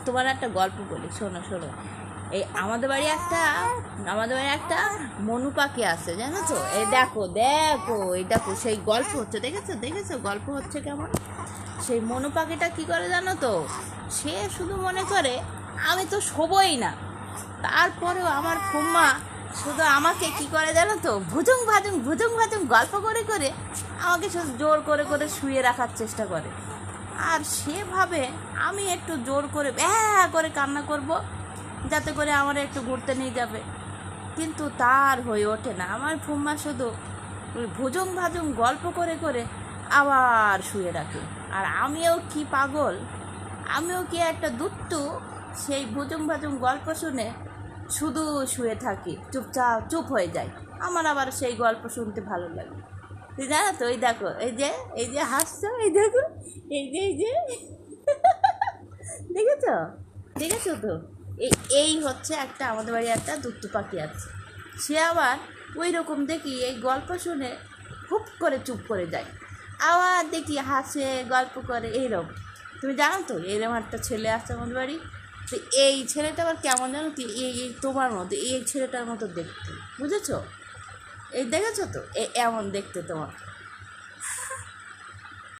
তোমার একটা গল্প বলি, শোনো শোনো। এই আমাদের বাড়ি একটা মনু পাখি আছে, জানো তো? এই দেখো দেখো, এই দেখো সেই গল্প হচ্ছে, দেখেছো গল্প হচ্ছে কেমন। সেই মনু পাখিটা কী করে জানো তো? সে শুধু মনে করে আমি তো শোবই না, তারপরেও আমার ফুম্মা শুধু আমাকে কি করে জানো তো? ভুজুং ভাজুং গল্প করে করে আমাকে শুধু জোর করে করে শুয়ে রাখার চেষ্টা করে। আর সে ভাবে আমি একটু জোর করে করে কান্না করব, যাতে করে আমার একটু ঘুরতে নিয়ে যাবে। কিন্তু তার হয়ে ওঠে না। আমার ফুম্মা শুধু ওই ভুজুং ভাজুং গল্প করে করে আবার শুয়ে রাখে। আর আমিও কি পাগল, আমিও কি একটা দুট্টু, সেই ভুজুং ভাজুং গল্প শুনে শুধু শুয়ে থাকি, চুপ হয়ে যাই। আমার আবার সেই গল্প শুনতে ভালো লাগে। তুই জানো তো? এই দেখো, এই যে হাসছো, এই দেখো, এই যে দেখেছো তো? এই হচ্ছে একটা, আমাদের বাড়ি একটা দুট্টু পাখি আছে। সে আবার ওই রকম দেখি এই গল্প শুনে হুপ করে চুপ করে যায়, আবার দেখি হাসে, গল্প করে, এইরকম। তুমি জানো তো এরকম একটা ছেলে আছে আমাদের বাড়ি। তো এই ছেলেটা আবার কেমন জানো কি? এই তোমার মতো, এই ছেলেটার মতো দেখতে, বুঝেছো? এই দেখেছো তো? এমন দেখতে তোমার।